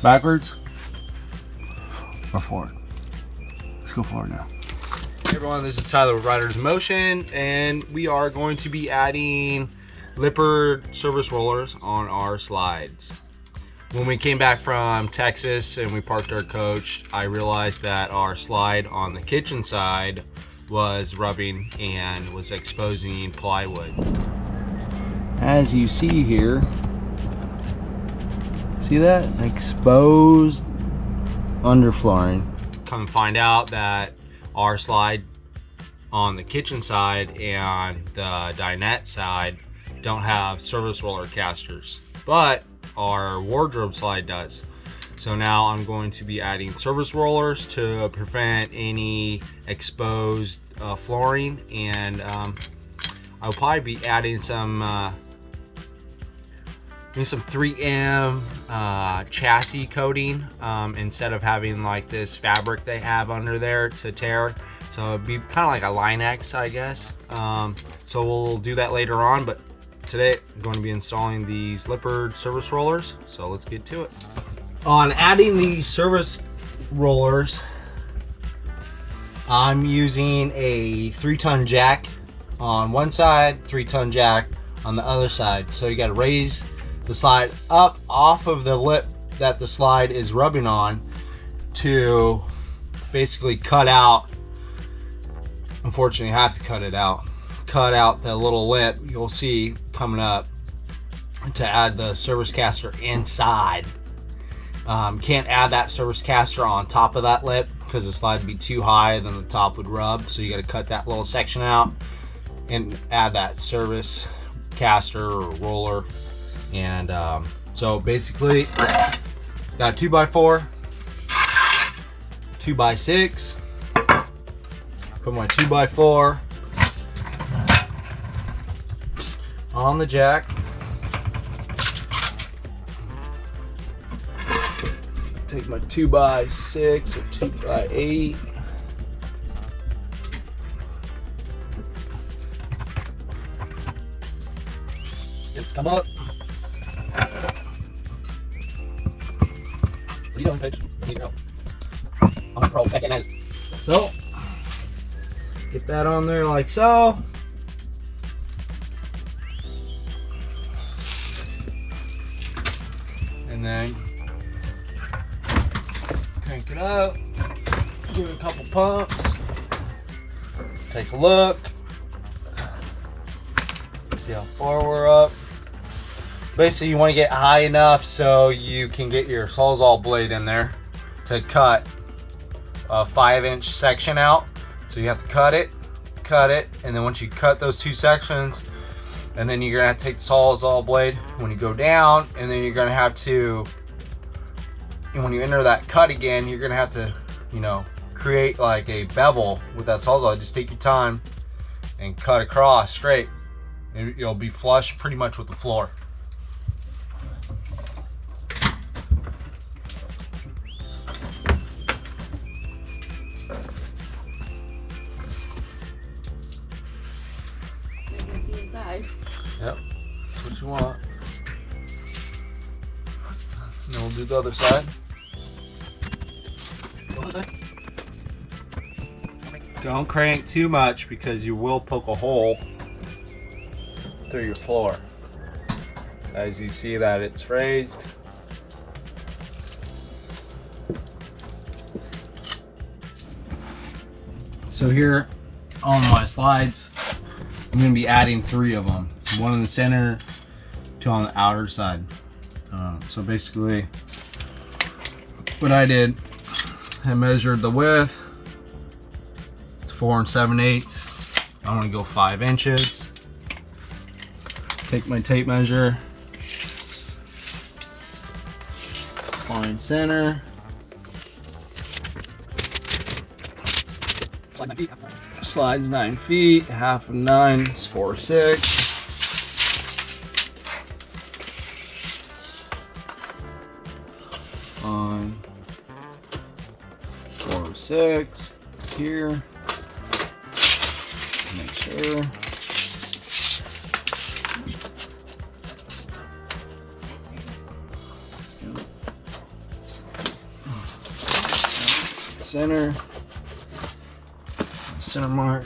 Backwards or forward? Let's go forward now. Hey everyone, this is Tyler with Riders in Motion, and we are going to be adding Lippard service rollers on our slides. When we came back from Texas and we parked our coach, I realized that our slide on the kitchen side was rubbing and was exposing plywood. As you see here, see that? Exposed underflooring. Come find out that our slide on the kitchen side and the dinette side don't have service roller casters, but our wardrobe slide does. So now I'm going to be adding service rollers to prevent any exposed flooring, and I'll probably be adding some maybe some 3M chassis coating instead of having like this fabric they have under there to tear. So it'd be kind of like a Line-X, I guess. So we'll do that later on, but today I'm going to be installing these Lippard service rollers, so let's get to it. On adding these service rollers, I'm using a 3-ton jack on one side, 3-ton jack on the other side. So you got to raise the slide up off of the lip that the slide is rubbing on to basically cut out. Unfortunately, I have to cut it out. Cut out the little lip you'll see coming up to add the service caster inside. Can't add that service caster on top of that lip because the slide would be too high, then the top would rub. So you got to cut that little section out and add that service caster or roller. And so basically got a 2x4, 2x6. Put my 2x4 on the jack. Take my 2x6 or 2x8. Come up. What are you doing, Paige? I need your help. I'm a pro. Back in. So, get that on there like so. And then crank it up, give it a couple pumps, take a look, see how far we're up. Basically, you want to get high enough so you can get your Sawzall blade in there to cut a 5-inch section out. So you have to cut it, and then once you cut those two sections, and then you're gonna have to take the Sawzall blade when you go down, and then you're gonna have to, and when you enter that cut again, you're gonna have to, you know, create like a bevel with that Sawzall. Just take your time and cut across straight. You'll be flush pretty much with the floor. Yep, that's what you want. And then we'll do the other side. Don't crank too much because you will poke a hole through your floor. As you see that it's raised. So here on my slides, I'm going to be adding 3 of them. One in the center, 2 on the outer side. So basically, what I did, I measured the width. It's 4 7/8. I want to go 5 inches. Take my tape measure. Find center. Slides 9 feet, half of 9 is 4/6. On 4/6 here. Make sure. center mark.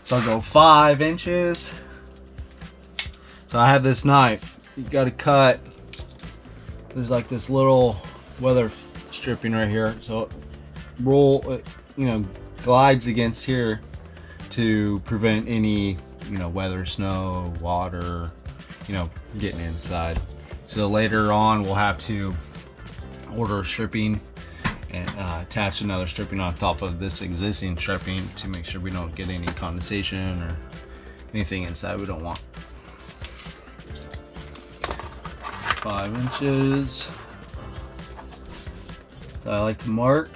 So I'll go 5 inches. So I have this knife. You got to cut. There's like this little weather stripping right here. So it glides against here to prevent any, weather, snow, water, getting inside. So later on we'll have to order a stripping and attach another stripping on top of this existing stripping to make sure we don't get any condensation or anything inside we don't want. 5 inches. So I like to mark.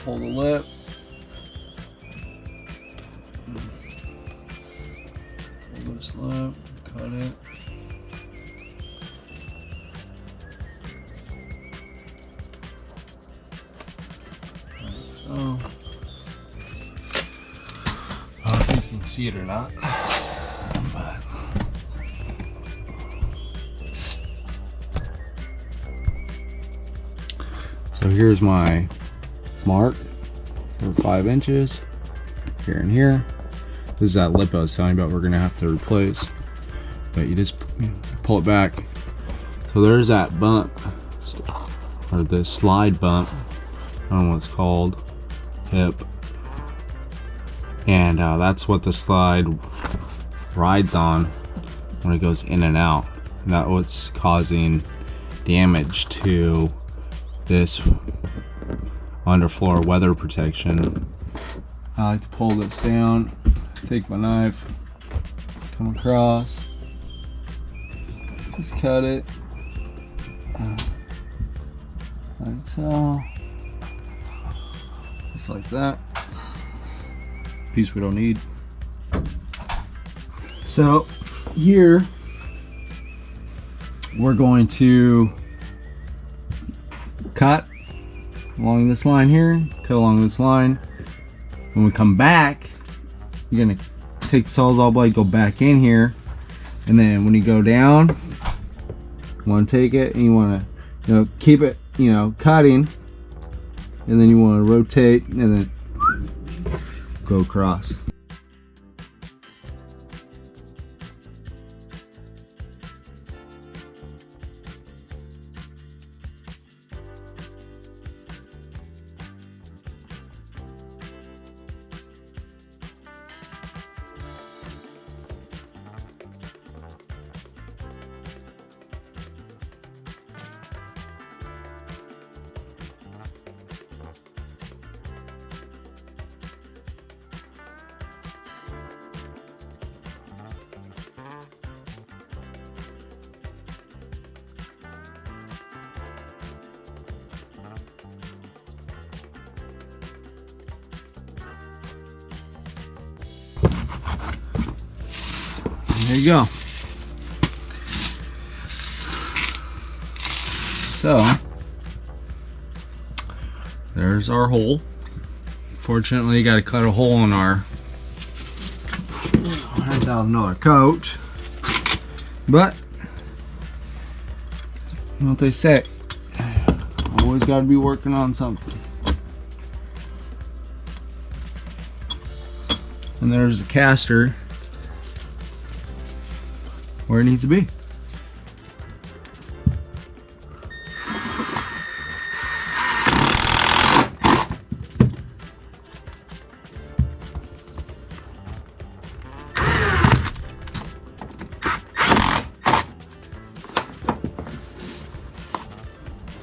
Pull the lip. Pull this lip, cut it. Like so. I don't know if you can see it or not. But so here's my mark for 5 inches here and here. This is that lip I was telling you about we're gonna have to replace, but you just pull it back. So there's that bump, or the slide bump, I don't know what it's called, hip, and that's what the slide rides on when it goes in and out. And that's what's causing damage to this underfloor weather protection. I like to pull this down, take my knife, come across, just cut it like so, just like that. Piece we don't need. So here we're going to cut along this line here, cut along this line. When we come back, you're gonna take the Sawzall blade, go back in here, and then when you go down, you wanna take it and you wanna, keep it, cutting, and then you wanna rotate and then go across. There you go. So there's our hole. Fortunately, you got to cut a hole in our $100,000 coat, but you know what they say, always got to be working on something. And there's the caster where it needs to be.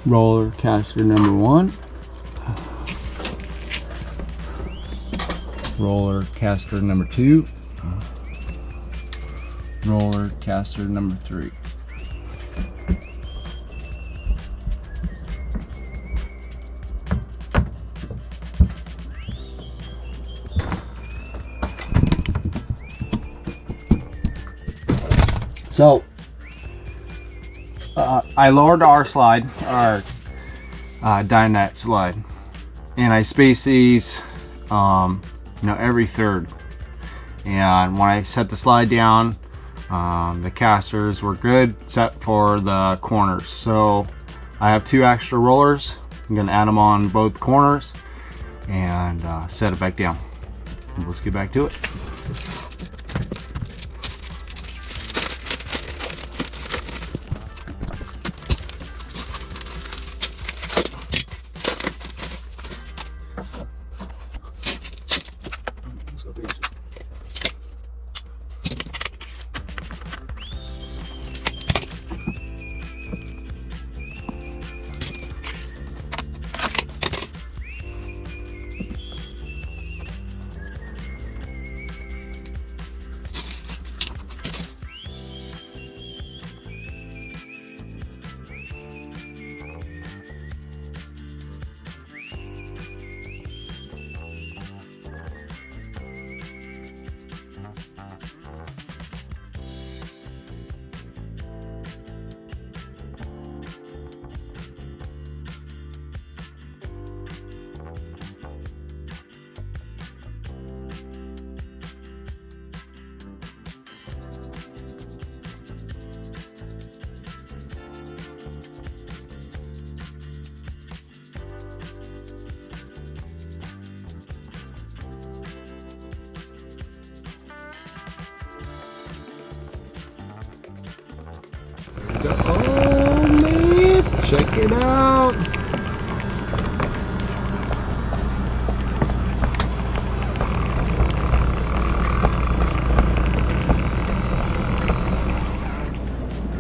Roller caster number 1. Roller caster number 2. Roller caster number 3. So I lowered our slide, our dinette slide, and I space these every third. And when I set the slide down, The casters were good except for the corners. So I have 2 extra rollers. I'm gonna add them on both corners and set it back down. Let's get back to it. Oh man, check it out.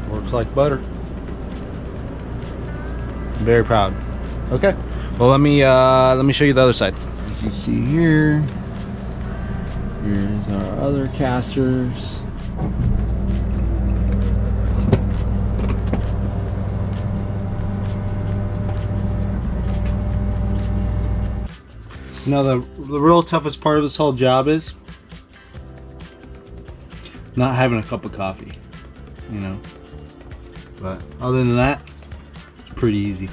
Works like butter. I'm very proud. Okay. Well, let me show you the other side. As you see here, here's our other casters. Now the real toughest part of this whole job is not having a cup of coffee, you know. But other than that, it's pretty easy.